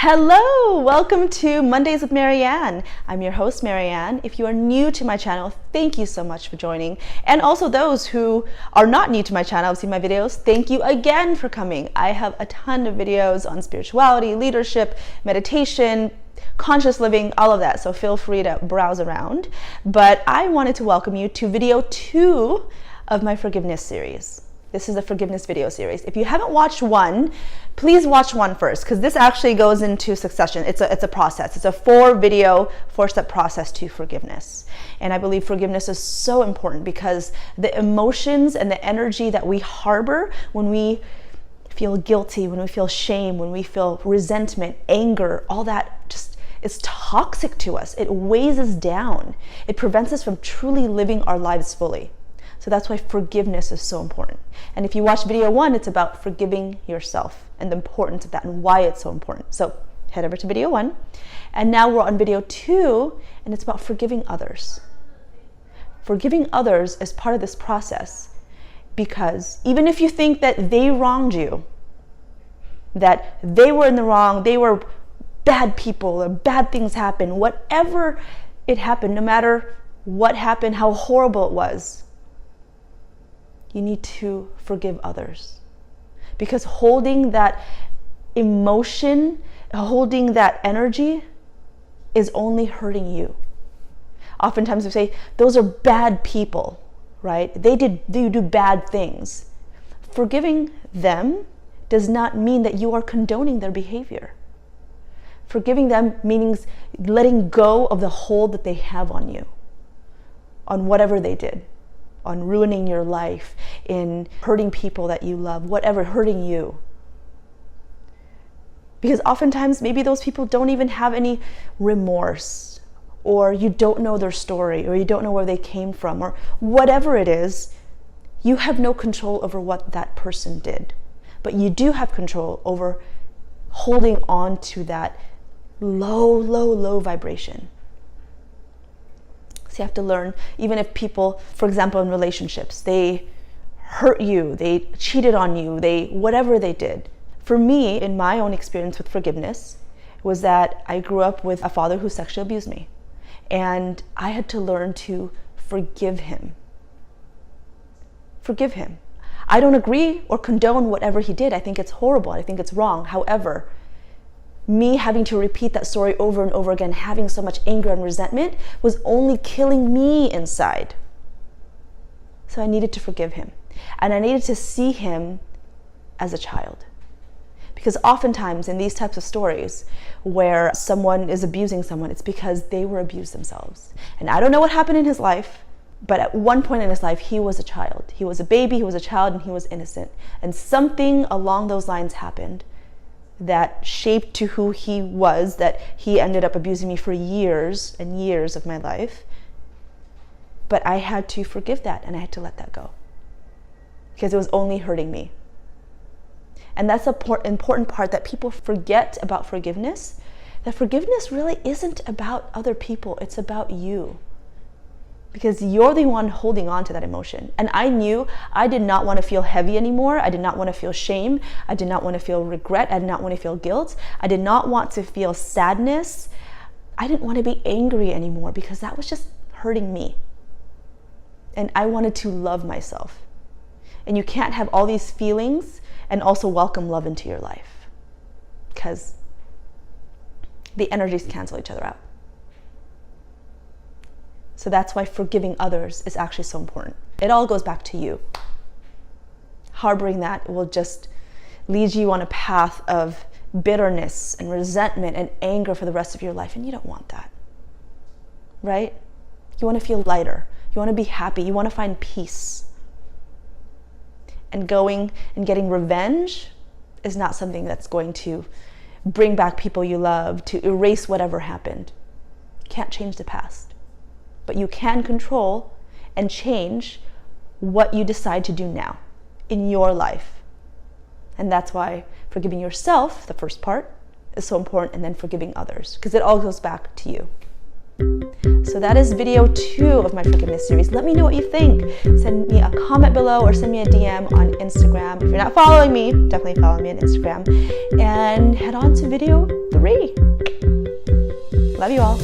Hello, welcome to Mondays with Marian. I'm your host, Marian. If you are new to my channel, thank you so much for joining. And also those who are not new to my channel, have seen my videos, thank you again for coming. I have a ton of videos on spirituality, leadership, meditation, conscious living, all of that. So feel free to browse around. But I wanted to welcome you to video 2 of my forgiveness series. This is a forgiveness video series. If you haven't watched one, please watch one first, because this actually goes into succession. It's a process. It's a 4-step process to forgiveness. And I believe forgiveness is so important because the emotions and the energy that we harbor when we feel guilty, when we feel shame, when we feel resentment, anger, all that just is toxic to us. It weighs us down. It prevents us from truly living our lives fully. So that's why forgiveness is so important. And if you watch video 1, it's about forgiving yourself and the importance of that and why it's so important. So head over to video 1. And now we're on video 2, and it's about forgiving others. Forgiving others is part of this process because even if you think that they wronged you, that they were in the wrong, they were bad people or bad things happened, whatever it happened, no matter what happened, how horrible it was, you need to forgive others. Because holding that emotion, holding that energy is only hurting you. Oftentimes we say, those are bad people, right? They do bad things. Forgiving them does not mean that you are condoning their behavior. Forgiving them means letting go of the hold that they have on you, on whatever they did, on ruining your life, in hurting people that you love, whatever, hurting you. Because oftentimes maybe those people don't even have any remorse, or you don't know their story, or you don't know where they came from, or whatever it is, you have no control over what that person did. But you do have control over holding on to that low vibration. So you have to learn, even if people, for example, in relationships, they hurt you, they cheated on you, whatever they did. For me, in my own experience with forgiveness, was that I grew up with a father who sexually abused me. And I had to learn to forgive him. Forgive him. I don't agree or condone whatever he did. I think it's horrible. I think it's wrong. However, me having to repeat that story over and over again, having so much anger and resentment, was only killing me inside. So I needed to forgive him. And I needed to see him as a child. Because oftentimes in these types of stories where someone is abusing someone, it's because they were abused themselves. And I don't know what happened in his life, but at one point in his life, he was a child. He was a baby, he was a child, and he was innocent. And something along those lines happened that shaped to who he was, that he ended up abusing me for years and years of my life. But I had to forgive that, and I had to let that go because it was only hurting me. And that's an important part that people forget about forgiveness, that forgiveness really isn't about other people, it's about you. Because you're the one holding on to that emotion. And I knew I did not want to feel heavy anymore. I did not want to feel shame. I did not want to feel regret. I did not want to feel guilt. I did not want to feel sadness. I didn't want to be angry anymore because that was just hurting me. And I wanted to love myself. And you can't have all these feelings and also welcome love into your life, because the energies cancel each other out. So that's why forgiving others is actually so important. It all goes back to you. Harboring that will just lead you on a path of bitterness and resentment and anger for the rest of your life, and you don't want that, right? You want to feel lighter. You want to be happy. You want to find peace. And going and getting revenge is not something that's going to bring back people you love, to erase whatever happened. You can't change the past. But you can control and change what you decide to do now in your life. And that's why forgiving yourself, the first part, is so important, and then forgiving others, because it all goes back to you. So that is video 2 of my forgiveness series. Let me know what you think. Send me a comment below or send me a DM on Instagram. If you're not following me, definitely follow me on Instagram. And head on to video 3. Love you all.